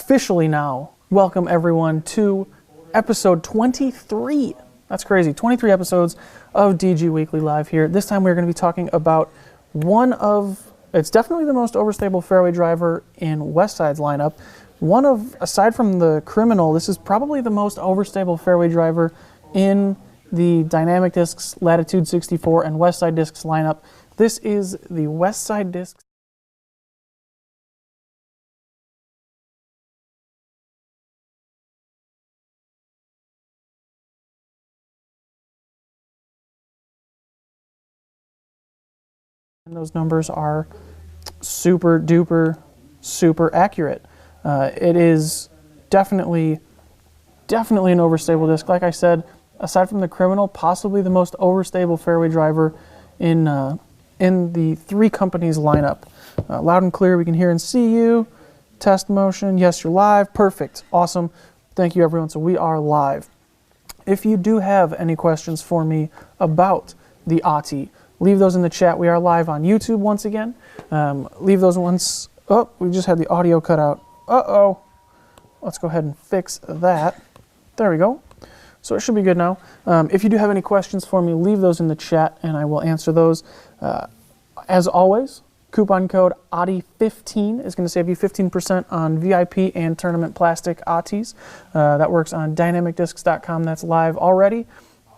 officially now welcome everyone to episode 23. That's crazy. 23 episodes of DGweekly Live here. This time we're going to be talking about it's definitely the most overstable fairway driver in Westside's lineup. Aside from the Criminal, this is probably the most overstable fairway driver in the Dynamic Discs, Latitude 64, and Westside Discs lineup. This is the Westside Discs. And those numbers are super duper, super accurate. It is definitely an overstable disc. Like I said, aside from the Criminal, possibly the most overstable fairway driver in the three companies lineup. Loud and clear, we can hear and see you. Test motion, yes, you're live. Perfect, awesome. Thank you, everyone. So we are live. If you do have any questions for me about the Ahti, leave those in the chat. We are live on YouTube once again. Leave those ones. Oh, we just had the audio cut out. Uh-oh. Let's go ahead and fix that. There we go. So it should be good now. If you do have any questions for me, leave those in the chat and I will answer those. As always, coupon code Ahti15 is going to save you 15% on VIP and tournament plastic Ahtis. That works on dynamicdiscs.com. That's live already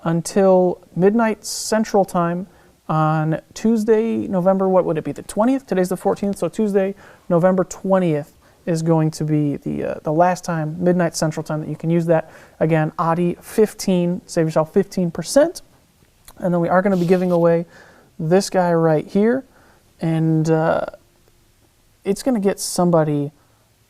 until midnight Central Time on Tuesday, November, what would it be, the 20th? Today's the 14th, so Tuesday, November 20th is going to be the last time, midnight Central Time, that you can use that. Again, Ahti15, save yourself 15%. And then we are going to be giving away this guy right here, and it's going to get somebody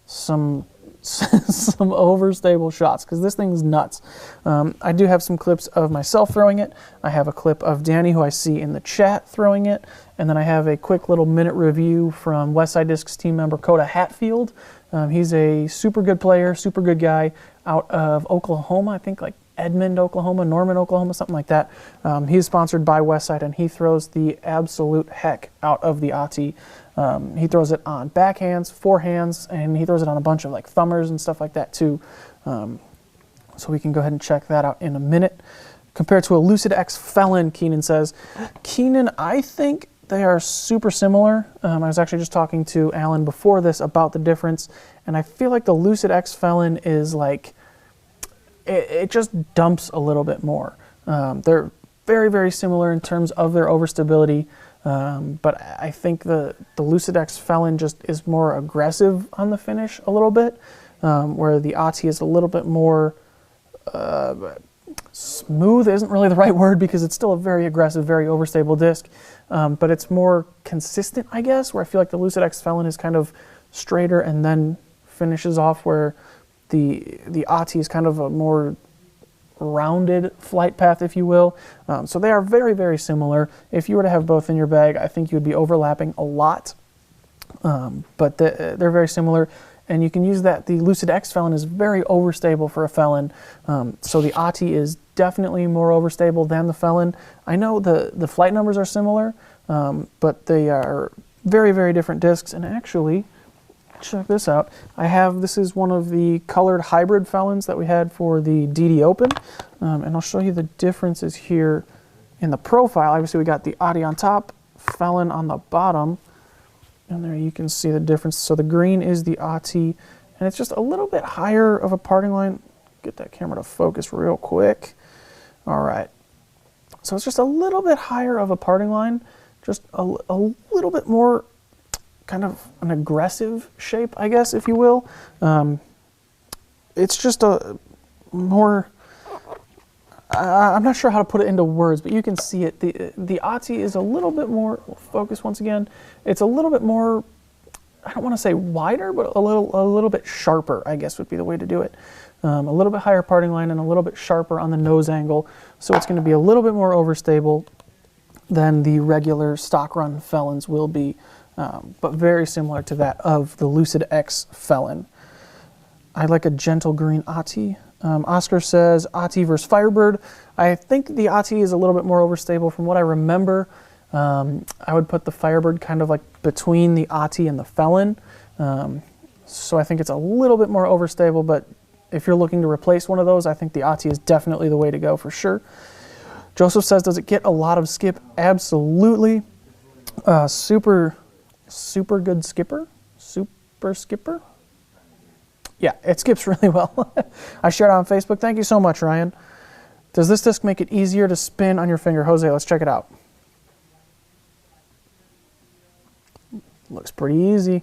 some overstable shots, because this thing's nuts. I do have some clips of myself throwing it. I have a clip of Danny, who I see in the chat, throwing it. And then I have a quick little minute review from Westside Discs team member Coda Hatfield. He's a super good player, super good guy out of Oklahoma, I think like Edmond, Oklahoma, Norman, Oklahoma, something like that. He's sponsored by Westside, and he throws the absolute heck out of the Ahti. He throws it on backhands, forehands, and he throws it on a bunch of like thumbers and stuff like that too. So we can go ahead and check that out in a minute. Compared to a Lucid X Felon, Keenan says. Keenan, I think they are super similar. I was actually just talking to Alan before this about the difference, and I feel like the Lucid X Felon is like, it just dumps a little bit more. They're very, very similar in terms of their overstability. But I think the Lucid X Felon just is more aggressive on the finish a little bit, where the Ahti is a little bit more smooth isn't really the right word, because it's still a very aggressive, very overstable disc, but it's more consistent, I guess, where I feel like the Lucid X Felon is kind of straighter and then finishes off, where the Ahti is kind of a more rounded flight path, if you will. So they are very, very similar. If you were to have both in your bag, I think you would be overlapping a lot, but they're very similar, and you can use that. The Lucid X Felon is very overstable for a Felon, so the Ahti is definitely more overstable than the Felon. I know the flight numbers are similar, but they are very, very different discs. And actually, check this out. This is one of the colored hybrid Felons that we had for the DD Open, and I'll show you the differences here in the profile. Obviously, we got the Ahti on top, Felon on the bottom, and there you can see the difference. So the green is the Ahti, and it's just a little bit higher of a parting line. Get that camera to focus real quick. All right. So it's just a little bit higher of a parting line, just a little bit more kind of an aggressive shape, I guess, if you will. It's just a more, I'm not sure how to put it into words, but you can see it. The Ahti is a little bit more, focus once again, it's a little bit more, I don't want to say wider, but a little bit sharper, I guess would be the way to do it. A little bit higher parting line and a little bit sharper on the nose angle, so it's going to be a little bit more overstable than the regular stock run Felons will be. But very similar to that of the Lucid X Felon. I like a gentle green Ahti. Oscar says Ahti versus Firebird. I think the Ahti is a little bit more overstable from what I remember. I would put the Firebird kind of like between the Ahti and the Felon. So I think it's a little bit more overstable, but if you're looking to replace one of those, I think the Ahti is definitely the way to go for sure. Joseph says, does it get a lot of skip? Absolutely. Super good skipper. Super skipper. Yeah, it skips really well. I shared it on Facebook. Thank you so much, Ryan. Does this disc make it easier to spin on your finger? Jose, let's check it out. Looks pretty easy.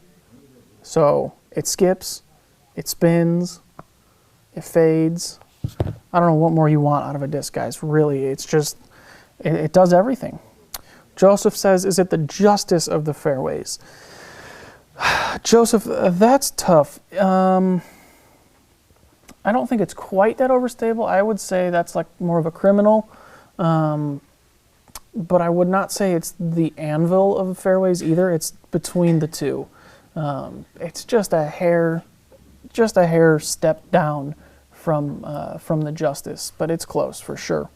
So it skips, it spins, it fades. I don't know what more you want out of a disc, guys. Really, it's just, it does everything. Joseph says, is it the justice of the fairways? Joseph, that's tough. I don't think it's quite that overstable. I would say that's like more of a criminal. But I would not say it's the anvil of the fairways either. It's between the two. It's just a hair step down from the justice, but it's close for sure.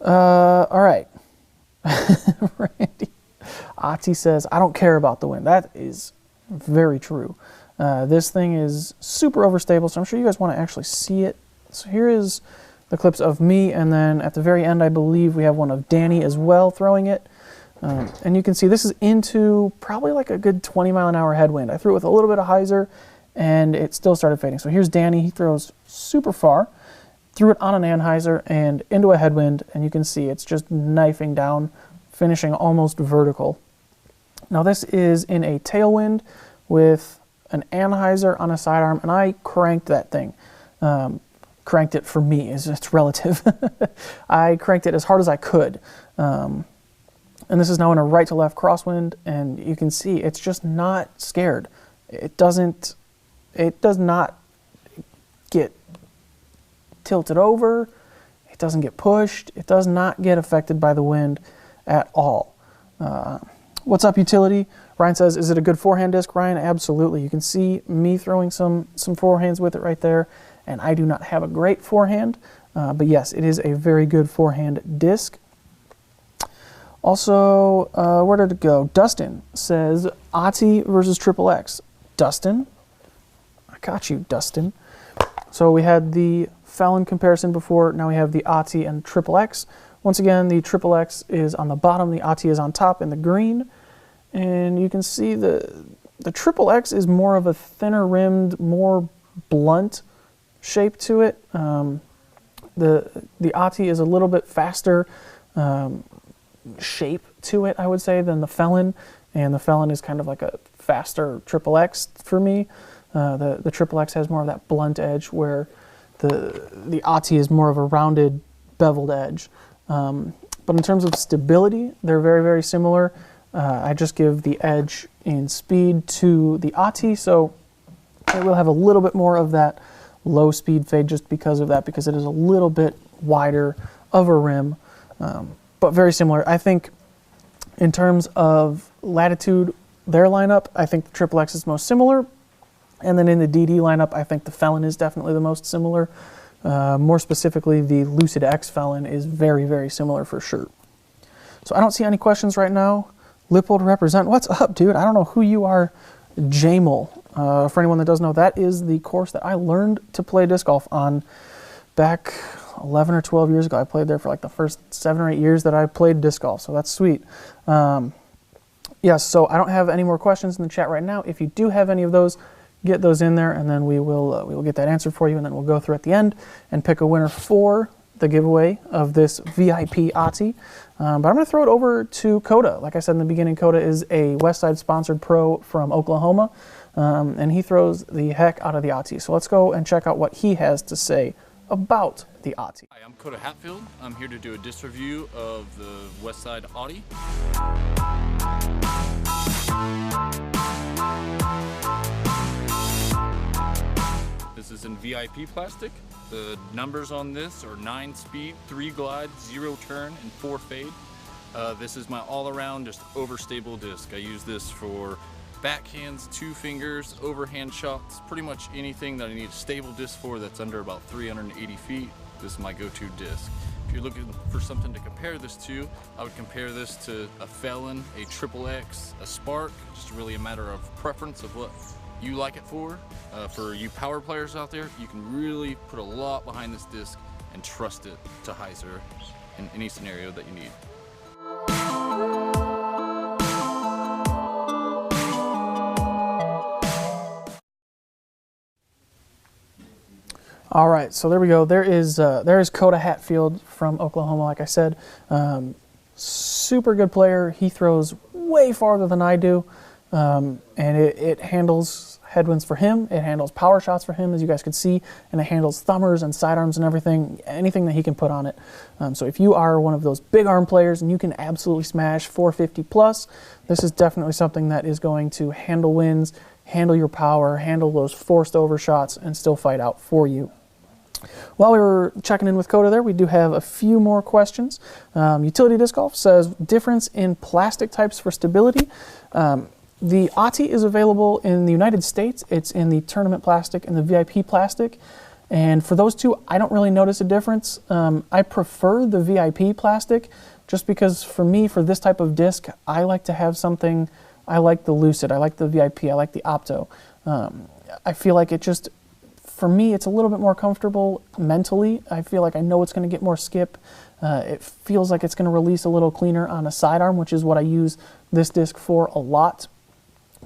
All right. Randy. Ahti says, I don't care about the wind. That is very true. This thing is super overstable, so I'm sure you guys want to actually see it. So here is the clips of me, and then at the very end, I believe we have one of Danny as well throwing it. And you can see this is into probably like a good 20-mile-an-hour headwind. I threw it with a little bit of hyzer, and it still started fading. So here's Danny. He throws super far, threw it on an anhyzer and into a headwind, and you can see it's just knifing down, finishing almost vertical. Now this is in a tailwind with an anhyzer on a sidearm, and I cranked that thing. Cranked it for me, it's relative. I cranked it as hard as I could. And this is now in a right to left crosswind, and you can see it's just not scared. It does not get tilted over. It doesn't get pushed. It does not get affected by the wind at all. What's up, utility? Ryan says, is it a good forehand disc? Ryan, absolutely. You can see me throwing some forehands with it right there, and I do not have a great forehand, but yes, it is a very good forehand disc. Also, where did it go? Dustin says, Ahti versus XXX. Dustin, I got you, Dustin. So we had the Felon comparison before, now we have the Ahti and XXX. Once again, the XXX is on the bottom, the Ahti is on top in the green. And you can see the XXX is more of a thinner rimmed, more blunt shape to it. The Ahti is a little bit faster shape to it, I would say, than the Felon. And the Felon is kind of like a faster XXX for me. The XXX has more of that blunt edge, where the Ahti is more of a rounded, beveled edge. But in terms of stability, they're very, very similar. I just give the edge in speed to the Ahti, so it will have a little bit more of that low speed fade just because of that, because it is a little bit wider of a rim, but very similar. I think in terms of latitude, their lineup, I think the XXX is most similar. And then in the DD lineup, I think the Felon is definitely the most similar. More specifically, the Lucid X Felon is very, very similar for sure. So I don't see any questions right now. Lippold represent. What's up, dude? I don't know who you are, Jamal. For anyone that doesn't know, that is the course that I learned to play disc golf on back 11 or 12 years ago. I played there for like the first 7 or 8 years that I played disc golf, so that's sweet. Yes, so I don't have any more questions in the chat right now. If you do have any of those, get those in there, and then we will get that answered for you, and then we'll go through at the end and pick a winner for the giveaway of this VIP Ahti. But I'm going to throw it over to Coda. Like I said in the beginning, Coda is a Westside sponsored pro from Oklahoma, and he throws the heck out of the Ahti. So let's go and check out what he has to say about the Ahti. Hi, I'm Coda Hatfield. I'm here to do a disc review of the Westside Ahti. This is in VIP plastic. The numbers on this are 9 speed, 3 glide, 0 turn, and 4 fade. This is my all-around just overstable disc. I use this for backhands, 2 fingers, overhand shots, pretty much anything that I need a stable disc for that's under about 380 feet. This is my go-to disc. If if you're looking for something to compare this to, I would compare this to a Felon, a Triple X, a Spark. Just really a matter of preference of what you like it for. For you power players out there, you can really put a lot behind this disc and trust it to hyzer in any scenario that you need. All right, so there we go. There is Coda Hatfield from Oklahoma, like I said. Super good player. He throws way farther than I do, and it handles headwinds for him. It handles power shots for him, as you guys can see, and it handles thumbers and sidearms and everything, anything that he can put on it. So if you are one of those big arm players and you can absolutely smash 450 plus, this is definitely something that is going to handle winds, handle your power, handle those forced over shots, and still fight out for you. While we were checking in with Coda there, we do have a few more questions. Utility Disc Golf says, difference in plastic types for stability. The Ahti is available in the United States. It's in the tournament plastic and the VIP plastic. And for those two, I don't really notice a difference. I prefer the VIP plastic just because for me, for this type of disc, I like to have something, I like the Lucid, I like the VIP, I like the Opto. I feel like it just, for me, it's a little bit more comfortable mentally. I feel like I know it's going to get more skip. It feels like it's going to release a little cleaner on a sidearm, which is what I use this disc for a lot.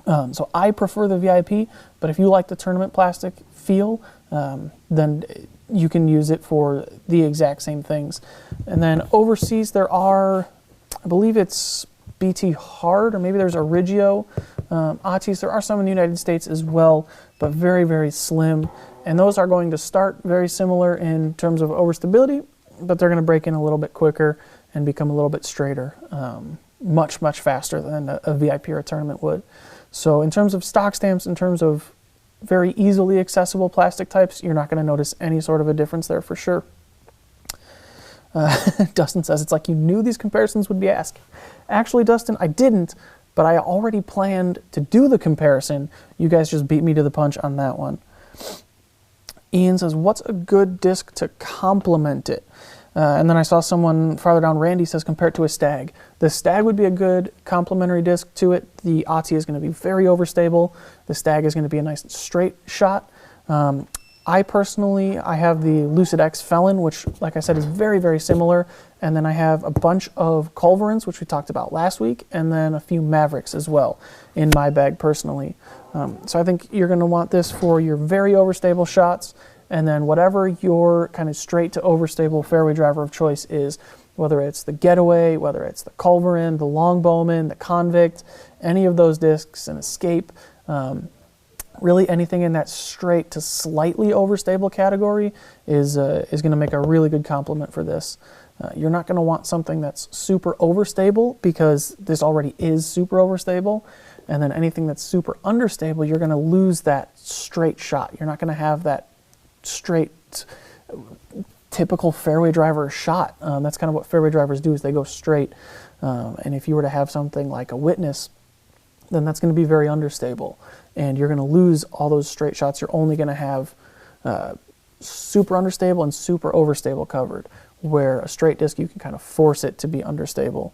So I prefer the VIP, but if you like the tournament plastic feel, then you can use it for the exact same things. And then overseas there are, I believe it's BT Hard, or maybe there's Origio Ahtis. There are some in the United States as well, but very, very slim. And those are going to start very similar in terms of overstability, but they're going to break in a little bit quicker and become a little bit straighter, much, much faster than a VIP or a tournament would. So in terms of stock stamps, in terms of very easily accessible plastic types, you're not going to notice any sort of a difference there for sure. Dustin says, it's like you knew these comparisons would be asked. Actually, Dustin, I didn't, but I already planned to do the comparison. You guys just beat me to the punch on that one. Ian says, what's a good disc to complement it? And then I saw someone farther down, Randy says, compare it to a Stag. The Stag would be a good complementary disc to it. The Ahti is going to be very overstable. The Stag is going to be a nice straight shot. I personally, I have the Lucid X Felon, which, like I said, is very, very similar. And then I have a bunch of Culverins, which we talked about last week, and then a few Mavericks as well in my bag personally. So I think you're going to want this for your very overstable shots, and then whatever your kind of straight to overstable fairway driver of choice is, whether it's the Getaway, whether it's the Culverin, the Longbowman, the Convict, any of those discs, an Escape, really anything in that straight to slightly overstable category is going to make a really good complement for this. You're not going to want something that's super overstable because this already is super overstable. And then anything that's super understable, you're going to lose that straight shot. You're not going to have that straight, typical fairway driver shot. That's kind of what fairway drivers do, is they go straight. And if you were to have something like a Witness, then that's going to be very understable. And you're going to lose all those straight shots. You're only going to have super understable and super overstable covered, where a straight disc, you can kind of force it to be understable.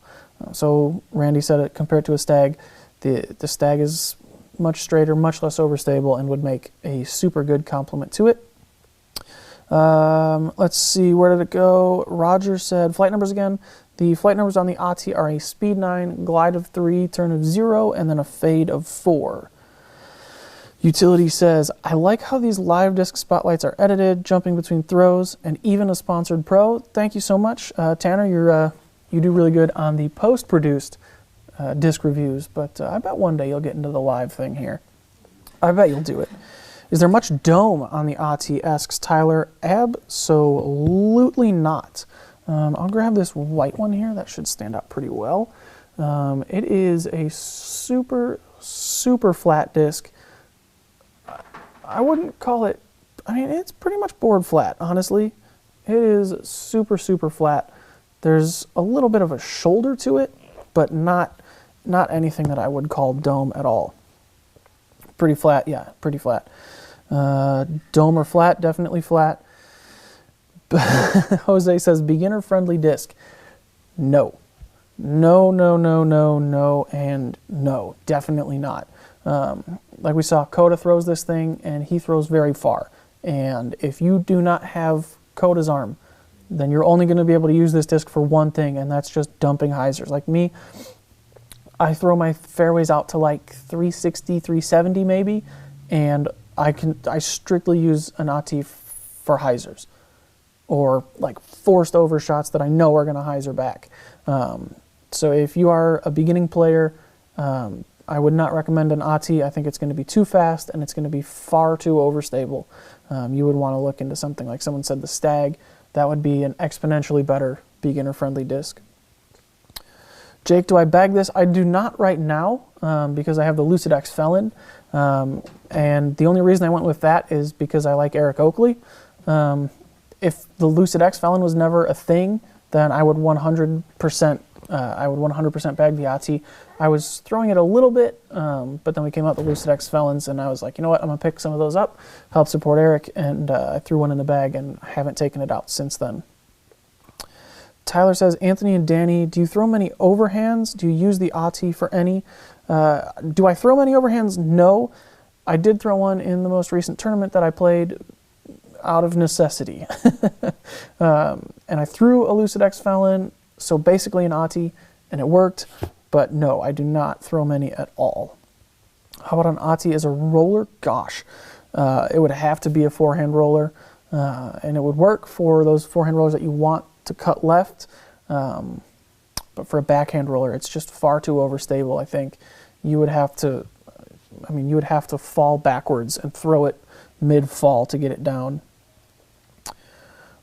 So Randy said it, compared to a Stag, the Stag is much straighter, much less overstable, and would make a super good complement to it. Let's see, where did it go? Roger said, flight numbers again. The flight numbers on the Ahti are a speed 9, glide of 3, turn of 0, and then a fade of 4. Utility says, I like how these live disc spotlights are edited, jumping between throws, and even a sponsored pro. Thank you so much. Tanner, you do really good on the post-produced disc reviews, but I bet one day you'll get into the live thing here. I bet you'll do it. Is there much dome on the Ahti, asks Tyler. Absolutely not. I'll grab this white one here. That should stand out pretty well. It is a super, super flat disc. I wouldn't call it, I mean, it's pretty much board flat, honestly. It is super, super flat. There's a little bit of a shoulder to it, but not anything that I would call dome at all. Pretty flat, yeah, pretty flat. Dome or flat, definitely flat. Jose says beginner-friendly disc. No. No, no, no, no, no, and no. Definitely not. Like we saw, Coda throws this thing, and he throws very far. And if you do not have Coda's arm, then you're only going to be able to use this disc for one thing, and that's just dumping hyzers. Like me, I throw my fairways out to like 360, 370 maybe, and I strictly use an Ahti for hyzers, or like forced over shots that I know are going to hyzer back. So if you are a beginning player, I would not recommend an Ahti. I think it's going to be too fast, and it's going to be far too overstable. You would want to look into something like someone said the Stag. That would be an exponentially better beginner-friendly disc. Jake, do I bag this? I do not right now because I have the Lucid X Felon. And the only reason I went with that is because I like Eric Oakley. If the Lucid X Felon was never a thing, then I would 100% bag the Ahti. I was throwing it a little bit, but then we came out the Lucid X Felons, and I was like, you know what, I'm going to pick some of those up, help support Eric, and I threw one in the bag, and I haven't taken it out since then. Tyler says, Anthony and Danny, do you throw many overhands? Do you use the Ahti for any? Do I throw many overhands? No. I did throw one in the most recent tournament that I played out of necessity. And I threw a Lucid X Felon, so basically an Ahti, and it worked. But no, I do not throw many at all. How about an Ahti as a roller? Gosh, it would have to be a forehand roller, and it would work for those forehand rollers that you want to cut left. But for a backhand roller, it's just far too overstable. I think you would have to, you would have to fall backwards and throw it mid-fall to get it down.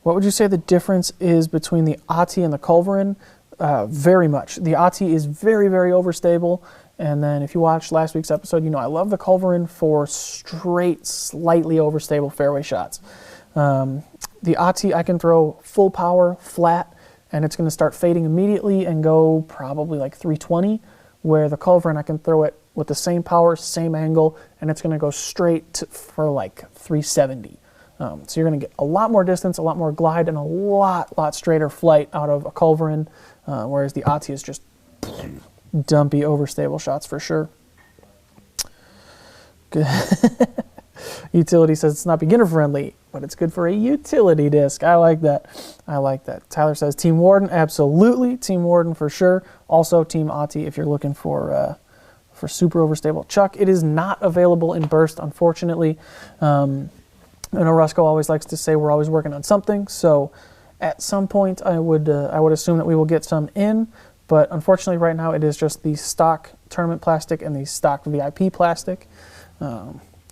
What would you say the difference is between the Ahti and the Culverin? Very much. The Ahti is very, very overstable. And then if you watched last week's episode, you know I love the Culverin for straight, slightly overstable fairway shots. The Ahti I can throw full power, flat, and it's going to start fading immediately and go probably like 320, where the Culverin I can throw it with the same power, same angle, and it's going to go straight for like 370. So you're going to get a lot more distance, a lot more glide, and a lot straighter flight out of a Culverin, whereas the Ahti is just dumpy, overstable shots for sure. Good. Utility says it's not beginner friendly, but it's good for a utility disc. I like that. I like that. Tyler says Team Warden, absolutely. Team Warden for sure. Also Team Ahti if you're looking for super overstable. Chuck, it is not available in burst, unfortunately. I know Roscoe always likes to say we're always working on something, so at some point I would assume that we will get some in, but unfortunately right now it is just the stock tournament plastic and the stock VIP plastic.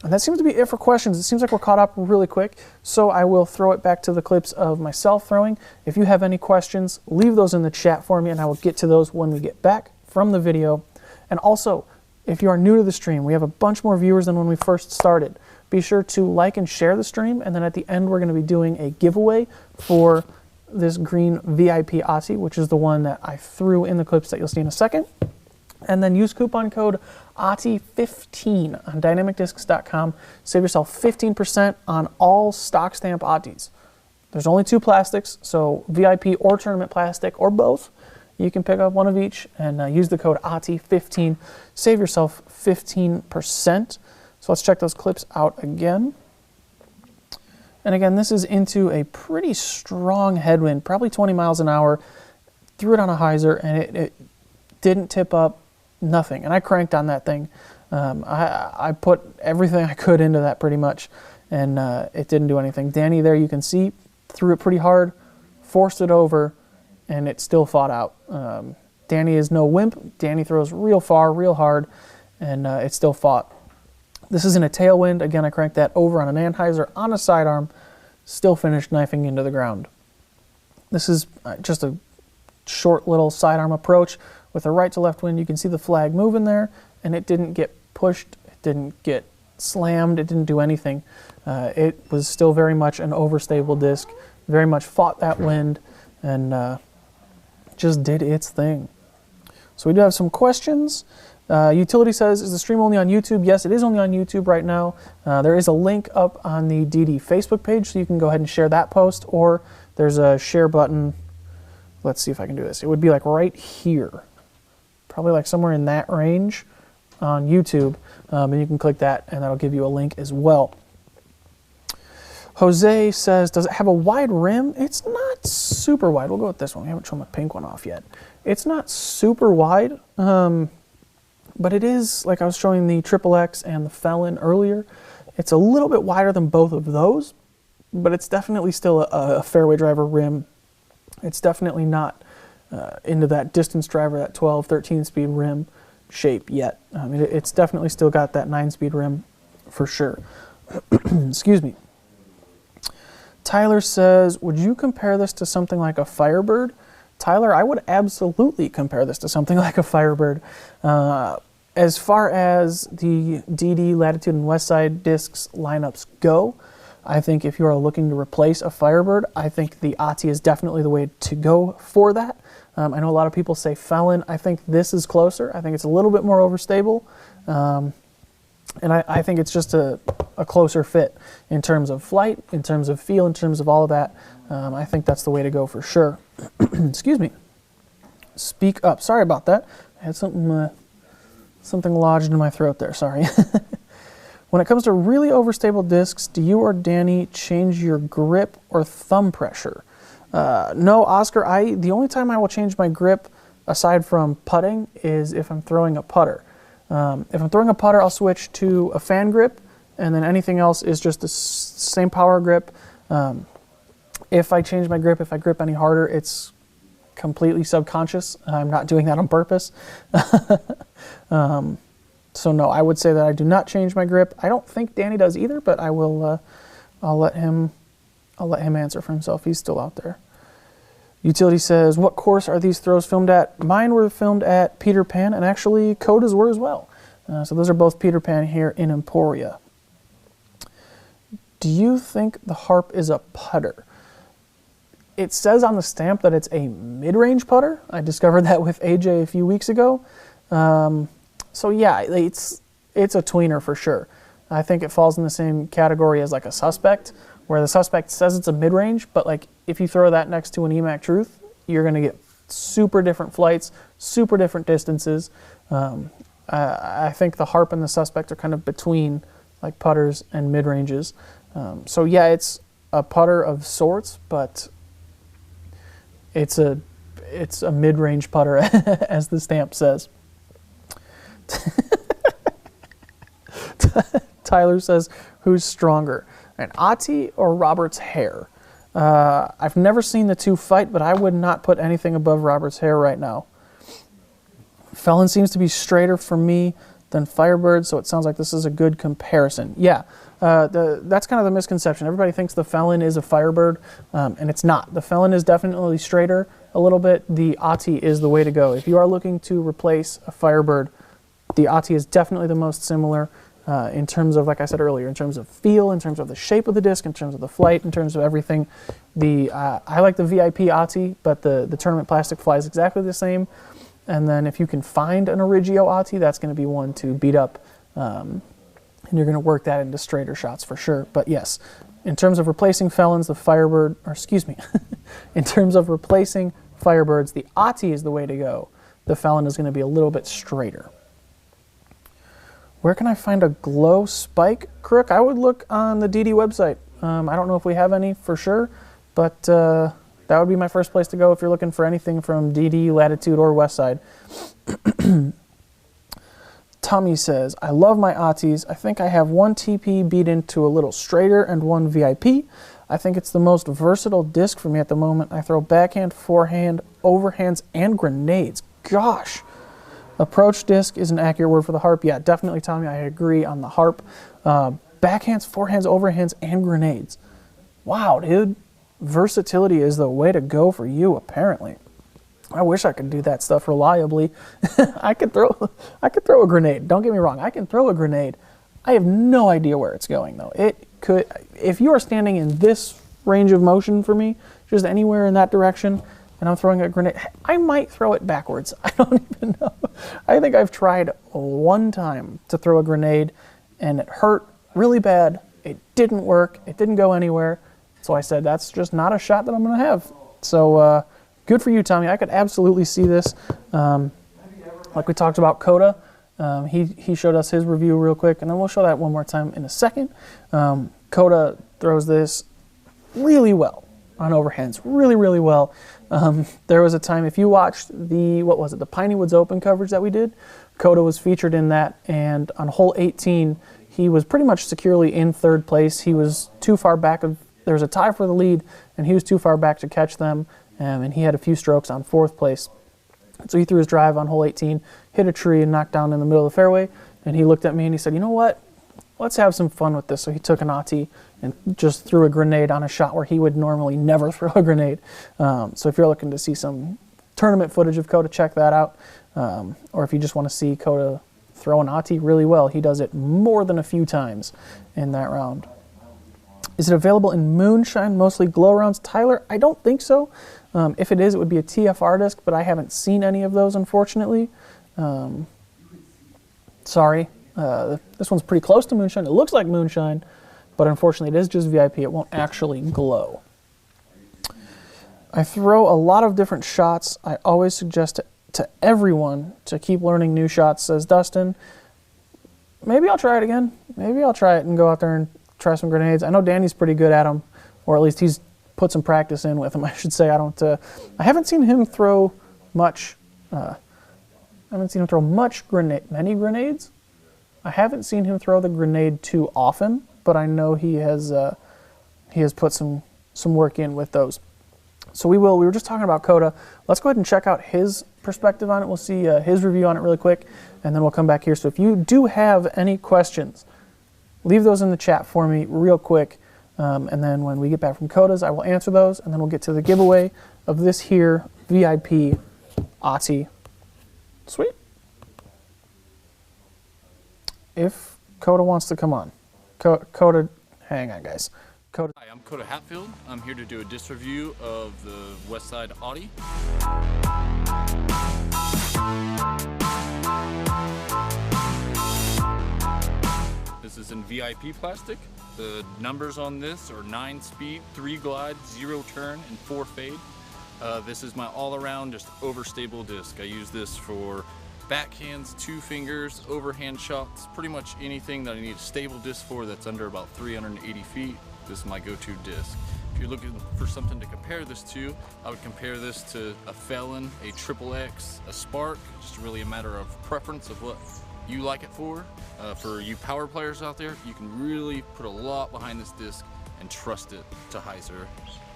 And that seems to be it for questions. It seems like we're caught up really quick, so I will throw it back to the clips of myself throwing. If you have any questions, leave those in the chat for me, and I will get to those when we get back from the video. And also, if you are new to the stream, we have a bunch more viewers than when we first started. Be sure to like and share the stream, and then at the end we're going to be doing a giveaway for this green VIP Ahti, which is the one that I threw in the clips that you'll see in a second. And then use coupon code Ahti15 on dynamicdiscs.com. Save yourself 15% on all stock stamp Ahtis. There's only two plastics, so VIP or tournament plastic or both. You can pick up one of each and use the code Ahti15. Save yourself 15%. So let's check those clips out again. And again, this is into a pretty strong headwind, probably 20 miles an hour. Threw it on a hyzer, and it didn't tip up, nothing. And I cranked on that thing. I put everything I could into that pretty much, and it didn't do anything. Danny there, you can see, threw it pretty hard, forced it over, and it still fought out. Danny is no wimp. Danny throws real far, real hard, and it still fought. This is in a tailwind. Again, I cranked that over on an anhyzer on a sidearm, still finished knifing into the ground. This is just a short little sidearm approach with a right to left wind. You can see the flag moving there, and it didn't get pushed, it didn't get slammed, it didn't do anything. It was still very much an overstable disc, very much fought that wind, and just did its thing. So we do have some questions. Utility says, is the stream only on YouTube? Yes, it is only on YouTube right now. There is a link up on the DD Facebook page, so you can go ahead and share that post, or There's a share button. Let's see if I can do this. It would be like right here. Probably like somewhere in that range on YouTube. And you can click that and that'll give you a link as well. Jose says, does it have a wide rim? It's not super wide. We'll go with this one. We haven't shown the pink one off yet. It's not super wide, but it is, like I was showing the XXX and the Felon earlier, it's a little bit wider than both of those, but it's definitely still a fairway driver rim. It's definitely not into that distance driver, that 12, 13 speed rim shape yet. It's definitely still got that 9-speed rim for sure. Excuse me. Tyler says, would you compare this to something like a Firebird? Tyler, I would absolutely compare this to something like a Firebird. As far as the DD, Latitude, and Westside discs lineups go, I think if you are looking to replace a Firebird, I think the Ahti is definitely the way to go for that. I know a lot of people say Felon. I think this is closer. I think it's a little bit more overstable. And I think it's just a closer fit in terms of flight, in terms of feel, in terms of all of that. I think that's the way to go for sure. Excuse me. Speak up. Sorry about that. I had something lodged in my throat there. Sorry. When it comes to really overstable discs, do you or Danny change your grip or thumb pressure? No, Oscar. The only time I will change my grip, aside from putting, is if I'm throwing a putter. If I'm throwing a putter, I'll switch to a fan grip, and then anything else is just the same power grip. If I change my grip, if I grip any harder, it's completely subconscious. I'm not doing that on purpose. So no, I would say that I do not change my grip. I don't think Danny does either, but I will. I'll let him answer for himself. He's still out there. Utility says, what course are these throws filmed at? Mine were filmed at Peter Pan, and actually Coda's were as well. So those are both Peter Pan here in Emporia. Do you think the Harp is a putter? It says on the stamp that it's a mid-range putter. I discovered that with AJ a few weeks ago. So yeah, it's a tweener for sure. I think it falls in the same category as like a Suspect, where the Suspect says it's a mid-range, but like if you throw that next to an EMAC Truth, you're going to get super different flights, super different distances. I think the Harp and the Suspect are kind of between like putters and mid-ranges. So yeah, it's a putter of sorts, but it's a mid-range putter, as the stamp says. Tyler says, who's stronger, an Ahti or Robert's hair? I've never seen the two fight, but I would not put anything above Robert's hair right now. Felon seems to be straighter for me than Firebird, so it sounds like this is a good comparison. Yeah, that's kind of the misconception. Everybody thinks the Felon is a Firebird, and it's not. The Felon is definitely straighter a little bit. The Ahti is the way to go. If you are looking to replace a Firebird, the Ahti is definitely the most similar in terms of, like I said earlier, in terms of feel, in terms of the shape of the disc, in terms of the flight, in terms of everything. I like the VIP Ahti, but the tournament plastic flies exactly the same. And then if you can find an Origio Ahti, that's going to be one to beat up, and you're going to work that into straighter shots for sure. But yes, in terms of replacing Felons, the Firebird, or excuse me, in terms of replacing Firebirds, the Ahti is the way to go. The Felon is going to be a little bit straighter. Where can I find a glow spike crook? I would look on the DD website. I don't know if we have any for sure, but that would be my first place to go if you're looking for anything from DD, Latitude, or Westside. Tommy says, I love my Ahtis. I think I have one TP beat into a little straighter and one VIP. I think it's the most versatile disc for me at the moment. I throw backhand, forehand, overhands, and grenades. Gosh. Approach disc is an accurate word for the Harp. Yeah, definitely, Tommy. I agree on the Harp. Backhands, forehands, overhands, and grenades. Wow, dude. Versatility is the way to go for you, apparently. I wish I could do that stuff reliably. I could throw a grenade. Don't get me wrong. I can throw a grenade. I have no idea where it's going, though. It could, if you are standing in this range of motion for me, just anywhere in that direction, and I'm throwing a grenade, I might throw it backwards. I don't even know. I think I've tried one time to throw a grenade, and it hurt really bad. It didn't work. It didn't go anywhere. So I said, that's just not a shot that I'm going to have. So good for you, Tommy. I could absolutely see this. Like we talked about Coda, he showed us his review real quick, and then we'll show that one more time in a second. Coda throws this really well on overhands, really well. There was a time, if you watched the Piney Woods Open coverage that we did, Coda was featured in that, and on hole 18, he was pretty much securely in third place. He was too far back. There was a tie for the lead, and he was too far back to catch them, and he had a few strokes on fourth place. So he threw his drive on hole 18, hit a tree, and knocked down in the middle of the fairway, and he looked at me and he said, you know what? Let's have some fun with this. So he took an Ahti and just threw a grenade on a shot where he would normally never throw a grenade. So if you're looking to see some tournament footage of Coda, check that out. Or if you just want to see Coda throw an Ahti really well, he does it more than a few times in that round. Is it available in moonshine, mostly glow rounds? Tyler, I don't think so. If it is, it would be a TFR disc, but I haven't seen any of those, unfortunately. Sorry. This one's pretty close to moonshine. It looks like moonshine, but unfortunately it is just VIP. It won't actually glow. I throw a lot of different shots. I always suggest to everyone to keep learning new shots, says Dustin. Maybe I'll try it again. Maybe I'll try it and go out there and try some grenades. I know Danny's pretty good at them, or at least he's put some practice in with them, I should say. I haven't seen him throw much. I haven't seen him throw many grenades. I haven't seen him throw the grenade too often, but I know he has put some work in with those. So we were just talking about Coda. Let's go ahead and check out his perspective on it. We'll see his review on it really quick, and then we'll come back here. So if you do have any questions, leave those in the chat for me real quick, and then when we get back from Coda's, I will answer those, and then we'll get to the giveaway of this here VIP Ahti. Sweet. If Coda wants to come on. Coda, hang on, guys. Coda. Hi, I'm Coda Hatfield. I'm here to do a disc review of the Westside Ahti. This is in VIP plastic. The numbers on this are 9 speed, 3 glide, 0 turn, and 4 fade. This is my all-around just overstable disc. I use this for backhands, 2 fingers, overhand shots, pretty much anything that I need a stable disc for that's under about 380 feet. This is my go-to disc. If you're looking for something to compare this to, I would compare this to a Felon, a Triple X, a Spark. Just really a matter of preference of what you like it for. For you power players out there, you can really put a lot behind this disc and trust it to hyzer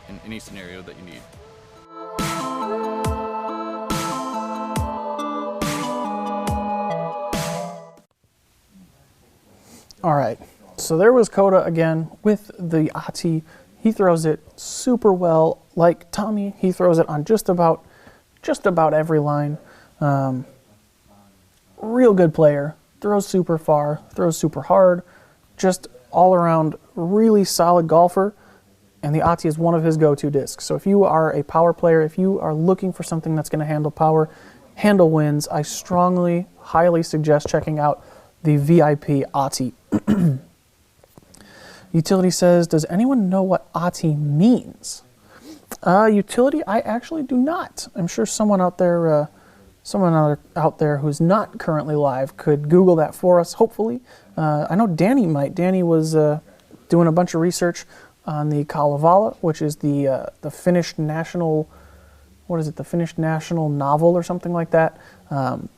in any scenario that you need. All right, so there was Coda again with the Ahti. He throws it super well. Like Tommy, he throws it on just about every line. Real good player. Throws super far, throws super hard. Just all around really solid golfer. And the Ahti is one of his go-to discs. So if you are a power player, if you are looking for something that's going to handle power, handle winds, I strongly, highly suggest checking out the VIP Ahti. Utility says, does anyone know what Ahti means? Utility, I actually do not. I'm sure someone out there who's not currently live could Google that for us, hopefully. I know Danny might. Danny was doing a bunch of research on the Kalevala, which is the Finnish national, what is it, the Finnish national novel or something like that. And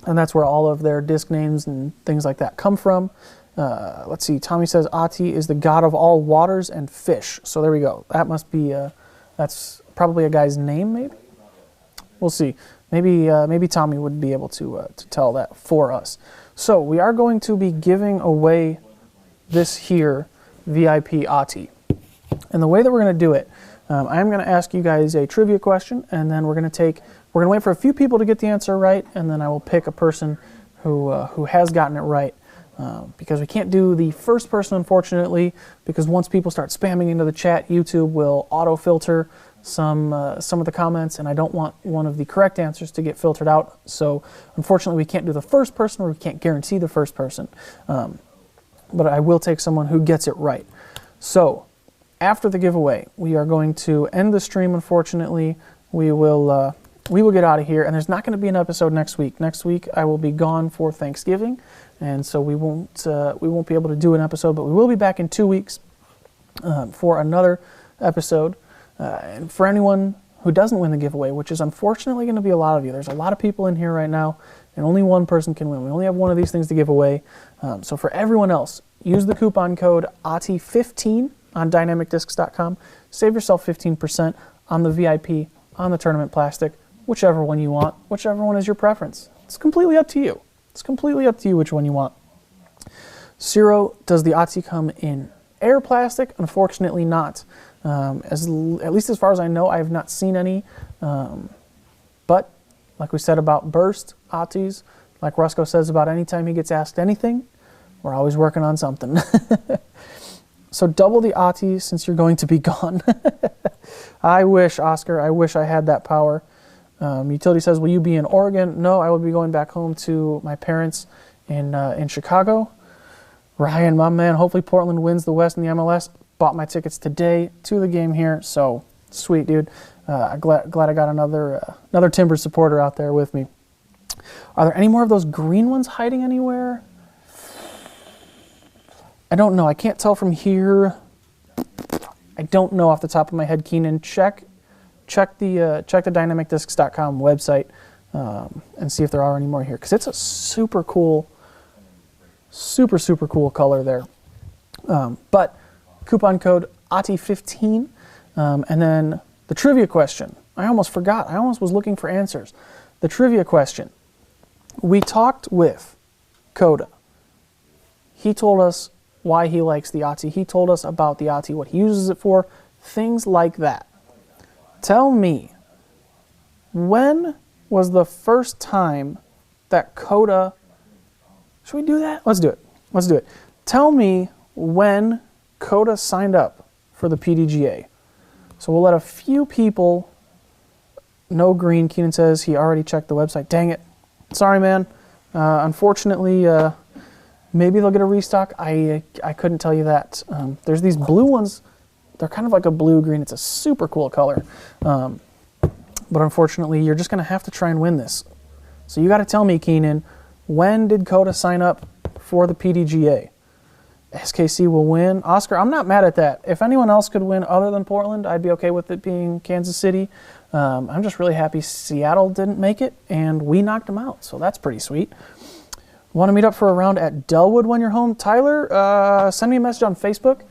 that's where all of their disc names and things like that come from. Let's see, Tommy says Ahti is the god of all waters and fish. So there we go. That must be, that's probably a guy's name, maybe? We'll see. Maybe Tommy would be able to tell that for us. So we are going to be giving away this here VIP Ahti. And the way that we're going to do it, I'm going to ask you guys a trivia question, and then we're going to wait for a few people to get the answer right, and then I will pick a person who has gotten it right. Because we can't do the first person, unfortunately, because once people start spamming into the chat, YouTube will auto-filter some of the comments, and I don't want one of the correct answers to get filtered out. So unfortunately, we can't do the first person, or we can't guarantee the first person. But I will take someone who gets it right. So after the giveaway, we are going to end the stream, unfortunately. We will get out of here, and there's not going to be an episode next week. Next week, I will be gone for Thanksgiving, and so we won't be able to do an episode, but we will be back in 2 weeks for another episode. And for anyone who doesn't win the giveaway, which is unfortunately going to be a lot of you, there's a lot of people in here right now, and only one person can win. We only have one of these things to give away. So for everyone else, use the coupon code Ahti15 on dynamicdiscs.com. Save yourself 15% on the VIP, on the tournament plastic, whichever one you want, whichever one is your preference. It's completely up to you. It's completely up to you which one you want. Ciro, does the Ahti come in air plastic? Unfortunately not. At least as far as I know, I have not seen any. But like we said about burst Ahtis, like Rusko says about anytime he gets asked anything, we're always working on something. So double the Ahti since you're going to be gone. I wish, Oscar, I wish I had that power. Utility says, will you be in Oregon? No, I will be going back home to my parents in Chicago. Ryan, my man, hopefully Portland wins the West in the MLS. Bought my tickets today to the game here, so sweet, dude. Glad I got another Timbers supporter out there with me. Are there any more of those green ones hiding anywhere? I don't know. I can't tell from here. I don't know off the top of my head, Keenan. Check the dynamicdiscs.com website and see if there are any more here, because it's a super cool color there. But coupon code Ahti15, and then the trivia question. I almost forgot. I almost was looking for answers. The trivia question. We talked with Coda. He told us why he likes the Ahti. He told us about the Ahti, what he uses it for, things like that. Tell me, when was the first time that Coda... Should we do that? Let's do it. Let's do it. Tell me when Coda signed up for the PDGA. So we'll let a few people know. Green, Keenan says he already checked the website. Dang it. Sorry, man. Unfortunately, maybe they'll get a restock. I couldn't tell you that. There's these blue ones. They're kind of like a blue-green. It's a super cool color. But unfortunately, you're just going to have to try and win this. So you got to tell me, Keenan, when did Coda sign up for the PDGA? SKC will win. Oscar, I'm not mad at that. If anyone else could win other than Portland, I'd be okay with it being Kansas City. I'm just really happy Seattle didn't make it, and we knocked them out, so that's pretty sweet. Want to meet up for a round at Delwood when you're home? Tyler, send me a message on Facebook.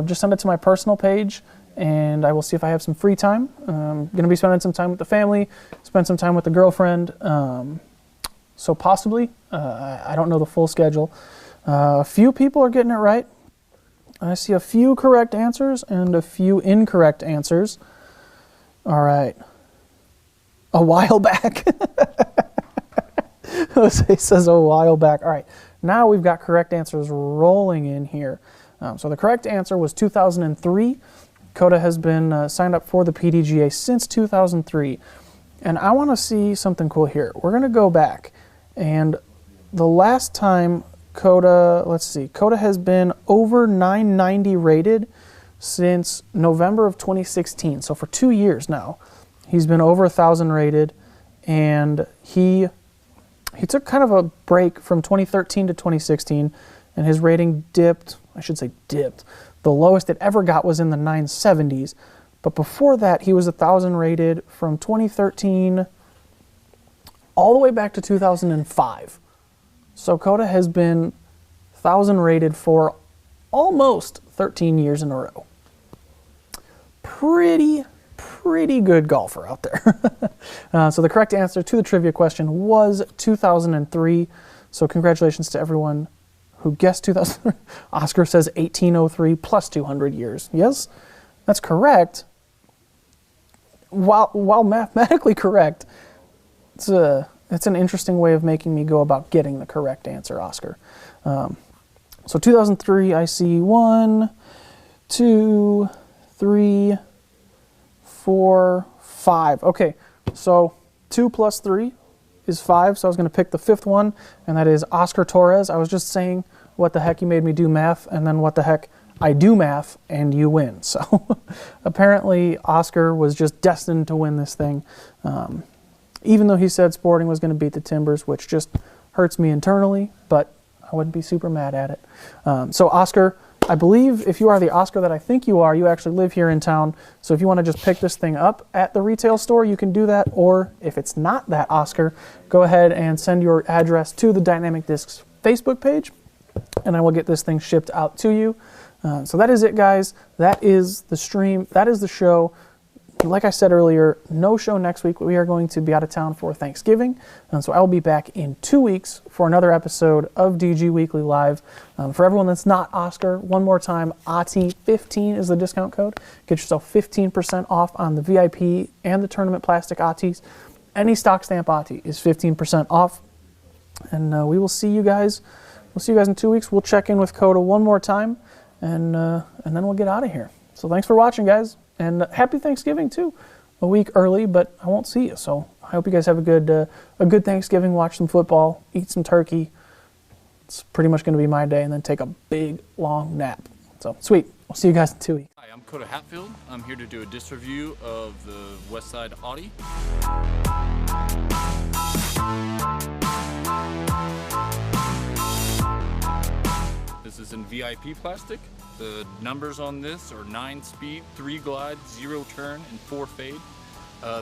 Just send it to my personal page, and I will see if I have some free time. I'm going to be spending some time with the family, spend some time with the girlfriend, so possibly. I don't know the full schedule. A few people are getting it right. I see a few correct answers and a few incorrect answers. All right. A while back. Jose says a while back. All right. Now we've got correct answers rolling in here. So the correct answer was 2003. Coda has been signed up for the PDGA since 2003. And I want to see something cool here. We're going to go back. And the last time Coda, let's see, Coda has been over 990 rated since November of 2016. So for 2 years now, he's been over 1,000 rated, and he took kind of a break from 2013 to 2016, and his rating dipped. I should say dipped. The lowest it ever got was in the 970s, but before that, he was 1,000 rated from 2013 all the way back to 2005. So Coda has been 1,000 rated for almost 13 years in a row. Pretty good golfer out there. So the correct answer to the trivia question was 2003. So congratulations to everyone who guessed 2003. Oscar says 1803 plus 200 years. Yes, that's correct. While mathematically correct, it's an interesting way of making me go about getting the correct answer, Oscar. So 2003, I see 1, 2, 3, 4, 5. Okay, so 2 plus 3 is 5, so I was going to pick the fifth one, and that is Oscar Torres. I was just saying what the heck you made me do math, and then what the heck I do math and you win. So apparently Oscar was just destined to win this thing. Even though he said Sporting was going to beat the Timbers, which just hurts me internally, but I wouldn't be super mad at it. So Oscar, I believe if you are the Oscar that I think you are, you actually live here in town. So if you want to just pick this thing up at the retail store, you can do that. Or if it's not that Oscar, go ahead and send your address to the Dynamic Discs Facebook page, and I will get this thing shipped out to you. So that is it, guys. That is the stream. That is the show. Like I said earlier, no show next week. We are going to be out of town for Thanksgiving. And so I will be back in 2 weeks for another episode of DG Weekly Live. For everyone that's not Oscar, one more time, Ahti 15 is the discount code. Get yourself 15% off on the VIP and the tournament plastic Ahtis. Any stock stamp Ahti is 15% off. And we will see you guys. We'll see you guys in 2 weeks. We'll check in with Coda one more time, and then we'll get out of here. So thanks for watching, guys. And happy Thanksgiving, too. A week early, but I won't see you. So I hope you guys have a good Thanksgiving. Watch some football, eat some turkey. It's pretty much going to be my day, and then take a big, long nap. So, sweet. I'll see you guys in 2 weeks. Hi, I'm Coda Hatfield. I'm here to do a disc review of the Westside Ahti. This is in VIP plastic. The numbers on this are 9 speed, 3 glide, 0 turn, and 4 fade.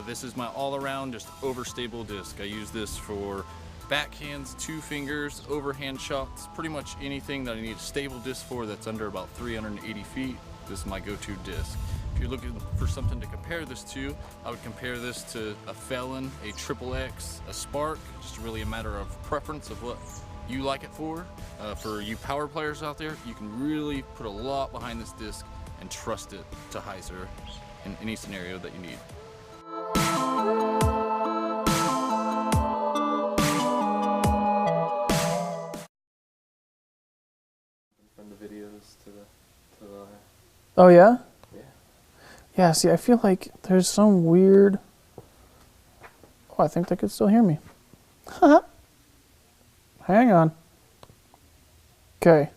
This is my all-around, just overstable disc. I use this for backhands, 2 fingers, overhand shots, pretty much anything that I need a stable disc for that's under about 380 feet. This is my go-to disc. If you're looking for something to compare this to, I would compare this to a Felon, a Triple X, a Spark. Just really a matter of preference of what you like it for. For you power players out there, you can really put a lot behind this disc and trust it to hyzer in any scenario that you need. From the videos to the Oh, yeah? yeah. Yeah, see, I feel like there's some weird... Oh, I think they could still hear me. Hang on. Okay.